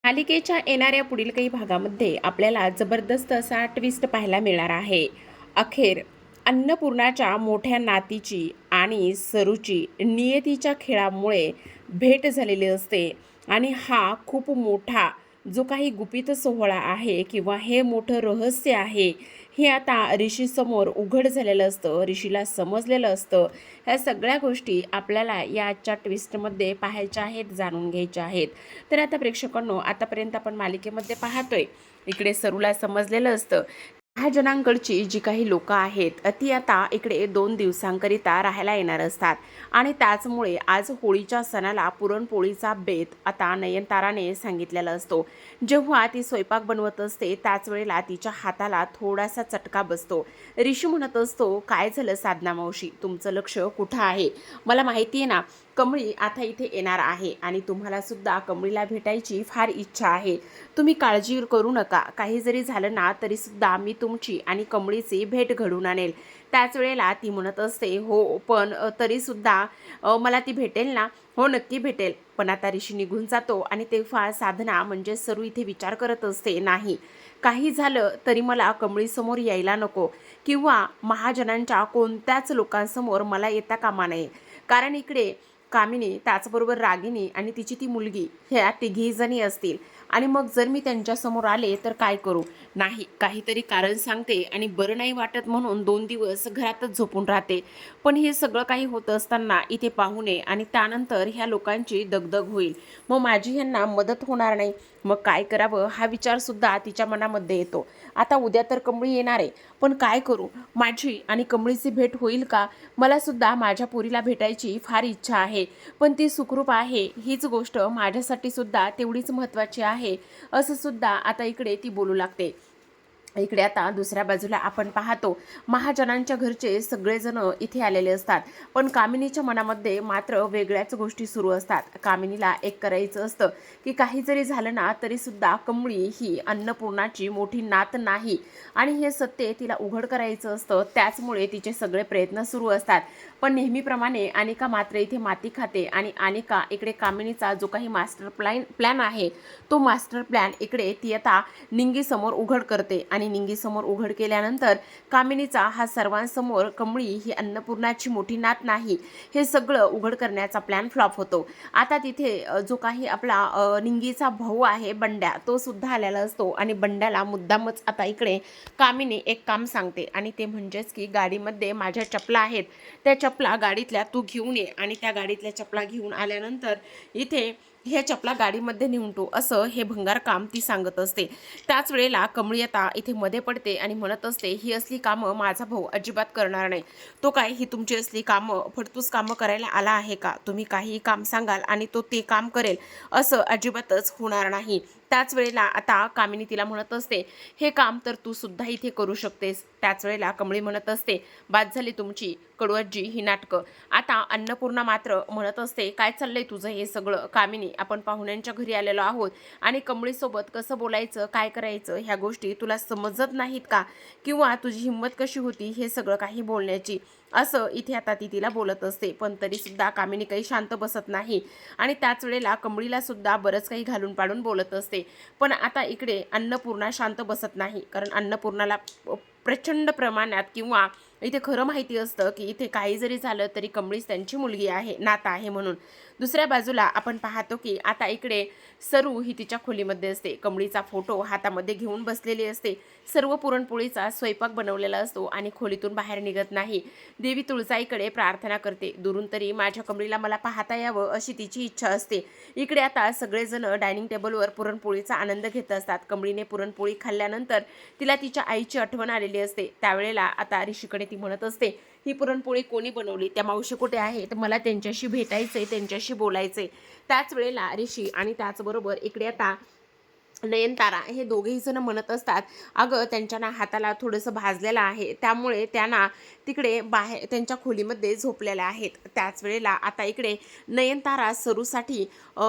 मालिकेच्या येणाऱ्या पुढील काही भागामध्ये आपल्याला जबरदस्त असा ट्विस्ट पाहायला मिळणार आहे. अखेर अन्नपूर्णाच्या मोठ्या नातीची आणि सरूची नियतीच्या खेळामुळे भेट झालेली असते आणि हा खूप मोठा जो काही गुपित सोहळा आहे किंवा हे मोठं रहस्य आहे, हे आता ऋषीसमोर उघड झालेलं असतं, ऋषीला समजलेलं असतं. ह्या सगळ्या गोष्टी आपल्याला या आजच्या ट्विस्टमध्ये पाहायच्या आहेत, जाणून घ्यायच्या आहेत. तर आता प्रेक्षकांनो, आतापर्यंत आपण मालिकेमध्ये पाहतोय, इकडे सरूला समजलेलं असतं महाजनांकडची जी काही लोकं आहेत ती आता इकडे 2 दिवसांकरिता राहायला येणार असतात आणि त्याचमुळे आज होळीच्या सणाला पुरणपोळीचा बेत आता नयनताराने सांगितलेला असतो. जेव्हा ती स्वयंपाक बनवत असते त्याच वेळेला तिच्या हाताला थोडासा चटका बसतो. ऋषी म्हणत असतो, काय झालं साधना मावशी, तुमचं लक्ष कुठं आहे? मला माहिती आहे ना, कमळी आता इथे येणार आहे आणि तुम्हाला सुद्धा कमळीला भेटायची फार इच्छा आहे. तुम्ही काळजी करू नका, काही जरी झालं ना तरी सुद्धा मी तुमची आणि कमळीची भेट घडवून आणेल. त्याच वेळेला ती म्हणत असते, हो पण तरीसुद्धा मला ती भेटेल ना? हो नक्की भेटेल. पण आता ऋषी निघून जातो आणि तेव्हा साधना म्हणजे सरू इथे विचार करत असते, नाही, काही झालं तरी मला कमळीसमोर यायला नको किंवा महाजनांच्या कोणत्याच लोकांसमोर मला येता कामा नये. कारण इकडे कामिनी, त्याचबरोबर रागिनी आणि तिची ती मुलगी, ह्या तिघी जणी असतील आणि मग जर मी त्यांच्यासमोर आले तर काय करू? नाही, काहीतरी कारण सांगते आणि बरं नाही वाटत म्हणून 2 दिवस घरातच झोपून राहते. पण हे सगळं काही होत असताना इथे पाहुणे आणि त्यानंतर ह्या लोकांची दगदग होईल, मग माझी ह्यांना मदत होणार नाही. मग काय करावं हा विचारसुद्धा तिच्या मनामध्ये येतो. आता उद्या तर कमळी येणार आहे, पण काय करू? माझी आणि कमळीची भेट होईल का? मला सुद्धा माझ्या पोरीला भेटायची फार इच्छा आहे, पण ती सुखरूप आहे हीच गोष्ट माझ्यासाठी सुद्धा तेवढीच महत्त्वाची आहे, असं सुद्धा आता इकडे ती बोलू लागते. इकडे आता दुसऱ्या बाजूला आपण पाहतो, महाजनांच्या घरचे सगळेजण इथे आलेले असतात, पण कामिनीच्या मनामध्ये मात्र वेगळ्याच गोष्टी सुरू असतात. कामिनीला एक करायचं असतं की काही जरी झालं ना तरी सुद्धा कमळी ही अन्नपूर्णाची मोठी नात नाही आणि हे सत्य तिला उघड करायचं असतं. त्याचमुळे तिचे सगळे प्रयत्न सुरू असतात. पण नेहमीप्रमाणे अनिका मात्र इथे माती खाते आणि अनिका इकडे कामिनीचा जो काही मास्टर प्लॅन आहे तो मास्टर प्लॅन इकडे ती आता निंगीसमोर उघड करते आणि निंगीसमोर उघड केल्यानंतर कामिनीचा हा सर्वांसमोर कमळी ही अन्नपूर्णाची मोठी नात नाही हे सगळं उघड करण्याचा प्लॅन फ्लॉप होतो. आता तिथे जो काही आपला निंगीचा भाऊ आहे बंड्या, तो सुद्धा आलेला असतो आणि बंड्याला मुद्दामच आता इकडे कामिनी एक काम सांगते आणि ते म्हणजेच की गाडीमध्ये माझ्या चपला आहेत, त्या चपला गाडीतल्या तू घेऊन ये आणि त्या गाडीतल्या चपला घेऊन आल्यानंतर इथे ह्या चपला गाडीमध्ये नेऊन ठेव, असं हे भंगार काम ती सांगत असते. त्याच वेळेला कमळी आता इथे मध्ये पडते आणि म्हणत असते, ही असली कामं माझा भाऊ अजिबात करणार नाही. तो काय ही तुमची असली कामं फडतूस कामं करायला आला आहे का? तुम्ही काहीही काम सांगाल आणि तो ते काम करेल, असं अजिबातच होणार नाही. त्याच वेळेला आता कामिनी तिला म्हणत असते, हे काम तर तू सुद्धा इथे करू शकतेस. त्याच वेळेला कमळी म्हणत असते, बाद झाली तुमची कडवजी ही नाटकं. आता अन्नपूर्णा मात्र म्हणत असते, काय चाललंय तुझं हे सगळं? कामिनी, आपण पाहुण्यांच्या घरी आलेलो आहोत आणि कमळीसोबत कसं बोलायचं, काय करायचं ह्या गोष्टी तुला समजत नाहीत का? किंवा तुझी हिंमत कशी होती हे सगळं काही बोलण्याची? असं इथे आता ती तिला बोलत असते. पण तरीसुद्धा कामिनी काही शांत बसत नाही आणि त्याच वेळेला कमळीला सुद्धा बरंच काही घालून पाडून बोलत असते. पण आता इकडे अन्नपूर्णा शांत बसत नाही, कारण अन्नपूर्णाला प्रचंड प्रमाणात किंवा इथे खरं माहिती असतं की इथे काही जरी झालं तरी कमळीच त्यांची मुलगी आहे, नाता आहे म्हणून. दुसऱ्या बाजूला आपण पाहतो की आता इकडे सरू ही तिच्या खोलीमध्ये असते. कमळीचा फोटो हातामध्ये घेऊन बसलेली असते. सर्व पुरणपोळीचा स्वयंपाक बनवलेला असतो आणि खोलीतून बाहेर निघत नाही. देवी तुळजाईकडे प्रार्थना करते, दुरून तरी माझ्या कमळीला मला पाहता यावं अशी तिची इच्छा असते. इकडे आता सगळेजण डायनिंग टेबलवर पुरणपोळीचा आनंद घेत असतात. कमळीने पुरणपोळी खाल्ल्यानंतर तिला तिच्या आईची आठवण आलेली असते. त्यावेळेला आता ऋषीकडे ती म्हणत असते, ही पुरणपोळी कोणी बनवली? त्या मावशी कुठे आहेत? मला त्यांच्याशी भेटायचंय, त्यांच्याशी बोलायचंय. त्याच वेळेला ऋषी आणि त्याचबरोबर इकडे आता नयनतारा हे दोघेही जण म्हणत असतात, अगं त्यांच्या ना हाताला थोडंसं भाजलेलं आहे, त्यामुळे त्यांना तिकडे बाहेर त्यांच्या खोलीमध्ये झोपलेल्या आहेत. त्याच वेळेला आता इकडे नयनतारा सरूसाठी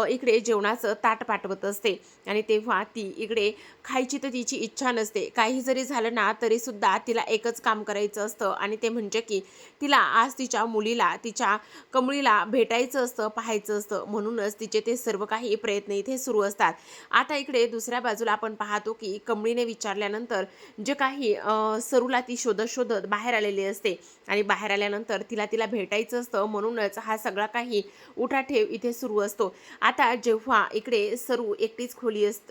इकडे जेवणाचं ताट पाठवत असते आणि तेव्हा ती इकडे खायची तर तिची इच्छा नसते. काही जरी झालं ना तरीसुद्धा तिला एकच काम करायचं असतं आणि ते म्हणजे की तिला आज तिच्या मुलीला, तिच्या कमळीला भेटायचं असतं, पाहायचं असतं. म्हणूनच तिचे ते सर्व काही प्रयत्न इथे सुरू असतात. आता इकडे दुसऱ्या बाजूला आपण पाहतो की कमळीने विचारल्यानंतर जे काही सरूला ती शोधत शोधत बाहेर आलेली असते आणि बाहेर आल्यानंतर तिला तिला भेटायचं असतं. म्हणूनच हा सगळा काही उठाठेव इथे सुरू असतो. आता जेव्हा इकडे सरू एकटीच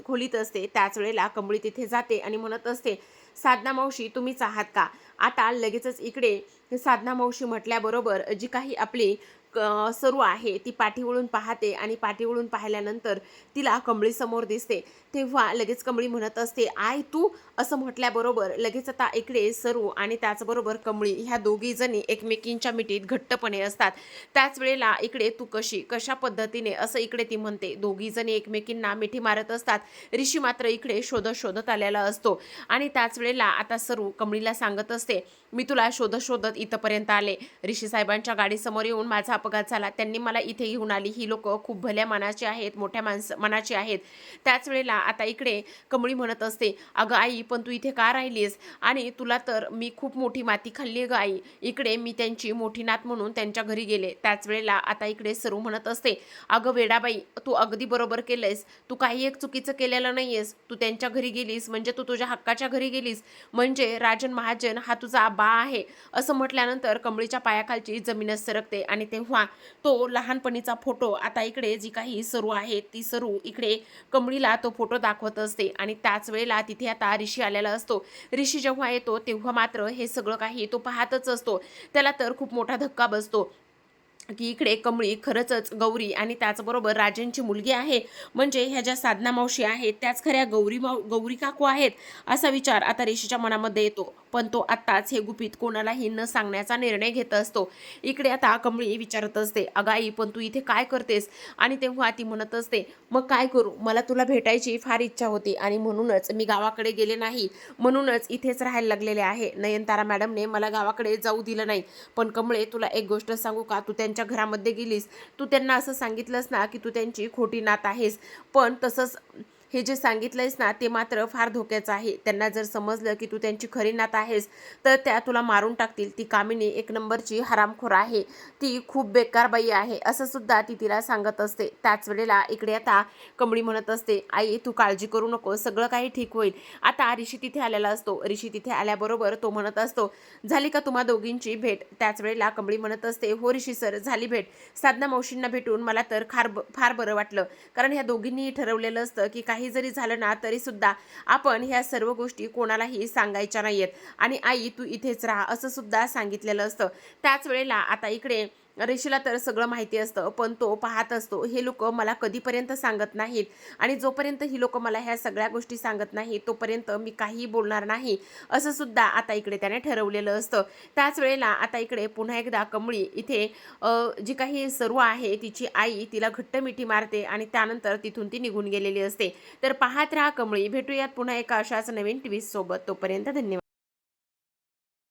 खोलीत असते त्याच वेळेला कमळी तिथे जाते आणि म्हणत असते, साधना मावशी तुम्हीच आहात का? आता लगेचच इकडे साधना मावशी म्हटल्याबरोबर जी काही आपली सरू आहे ती पाठीवळून पाहते आणि पाठीवळून पाहिल्यानंतर तिला कमळीसमोर दिसते. तेव्हा लगेच कमळी म्हणत असते, आय तू, असं म्हटल्याबरोबर लगेच आता इकडे सरू आणि त्याचबरोबर कमळी ह्या दोघी जणी एकमेकींच्या मिठीत घट्टपणे असतात. त्याच वेळेला इकडे तू कशा पद्धतीने, असं इकडे ती म्हणते. दोघी जणी एकमेकींना मिठी मारत असतात. ऋषी मात्र इकडे शोधत शोधत आलेला असतो आणि त्याच वेळेला आता सरू कमळीला सांगत असते, मी तुला शोधत शोधत इथपर्यंत आले. ऋषी साहेबांच्या गाडीसमोर येऊन माझा अपघात झाला, त्यांनी मला इथे घेऊन आली. ही लोक खूप भल्या मनाची आहेत, मोठ्या मनाची आहेत. त्याच वेळेला आता इकडे कमळी म्हणत असते, अगं आई पण तू इथे का राहिलीस, आणि तुला तर मी खूप मोठी माती खाल्ली ग आई. इकडे मी त्यांची मोठी नात म्हणून त्यांच्या घरी गेले. त्याच वेळेला आता इकडे सरू म्हणत असते, अगं वेडाबाई तू अगदी बरोबर केलंयस, तू काही एक चुकीचं केलेलं नाहीयेस. तू त्यांच्या घरी गेलीस म्हणजे तू तुझ्या हक्काच्या घरी गेलीस, म्हणजे राजन महाजन हा तुझा बा आहे. असं म्हटल्यानंतर कमळीच्या पायाखालची जमीनच सरकते आणि तेव्हा तो लहानपणीचा फोटो, आता इकडे जी काही सरू आहे ती सरू इकडे कमळीला तो फोटो दाखवत असते आणि त्याच वेळेला तिथे आता ऋषी आलेला असतो. ऋषी जेव्हा येतो तेव्हा मात्र हे सगळं काही तो पाहतच असतो. त्याला तर खूप मोठा धक्का बसतो की इकडे कमळी खरंच गौरी आणि त्याचबरोबर राजनची मुलगी आहे, म्हणजे ह्या ज्या साधना मावशी आहेत त्याच खऱ्या गौरी काकू आहेत, असा विचार आता ऋषीच्या मनामध्ये येतो. पण तो आत्ताच हे गुपित कोणालाही न सांगण्याचा निर्णय घेत असतो. इकडे आता कमळी विचारत असते, अगं आई पण तू इथे काय करतेस, आणि तेव्हा ती म्हणत असते, मग काय करू, मला तुला भेटायची फार इच्छा होती आणि म्हणूनच मी गावाकडे गेले नाही, म्हणूनच इथेच राहायला लागलेले आहे. नयनतारा मॅडमने मला गावाकडे जाऊ दिलं नाही. पण कमळे तुला एक गोष्ट सांगू का, तू त्यांच्या घरामध्ये गेलीस, तू त्यांना असं सांगितलंस ना की तू त्यांची खोटी नात आहेस, पण तसंच हे जे सांगितलंयस ना ते मात्र फार धोक्याचं आहे. त्यांना जर समजलं की तू त्यांची खरी नात आहेस तर त्या तुला मारून टाकतील. ती कामिनी एक नंबरची हरामखोर आहे, ती खूप बेकार बाई आहे, असं सुद्धा ती तिला सांगत असते. त्याच वेळेला इकडे आता कमळी म्हणत असते, आई तू काळजी करू नको, सगळं काही ठीक होईल. आता ऋषी तिथे आलेला असतो. ऋषी तिथे आल्याबरोबर तो म्हणत असतो, झाली का तुम्हा दोघींची भेट? त्याच वेळेला कमळी म्हणत असते, हो ऋषी सर झाली भेट. साधना मावशींना भेटून मला तर फार बरं वाटलं, कारण ह्या दोघींनी ठरवलेलं असतं की काही जरी झालं ना तरी सुद्धा आपण ह्या सर्व गोष्टी कोणालाही सांगायच्या नाहीयेत आणि आई तू इथेच राहा, असं सुद्धा सांगितलेलं असतं. त्याच वेळेला आता इकडे ऋषीला तर सगळं माहिती असतं, पण तो पाहत असतो हे लोक मला कधीपर्यंत सांगत नाहीत आणि जोपर्यंत ही लोक मला ह्या सगळ्या गोष्टी सांगत नाही तोपर्यंत मी काहीही बोलणार नाही, असं सुद्धा आता इकडे त्याने ठरवलेलं असतं. त्याच वेळेला आता इकडे पुन्हा एकदा कमळी इथे जी काही सरू आहे तिची आई तिला घट्ट मिठी मारते आणि त्यानंतर तिथून ती निघून गेलेली असते. तर पाहत राहा कमळी. भेटूयात पुन्हा एका अशाच नवीन ट्विस्ट सोबत. तोपर्यंत धन्यवाद.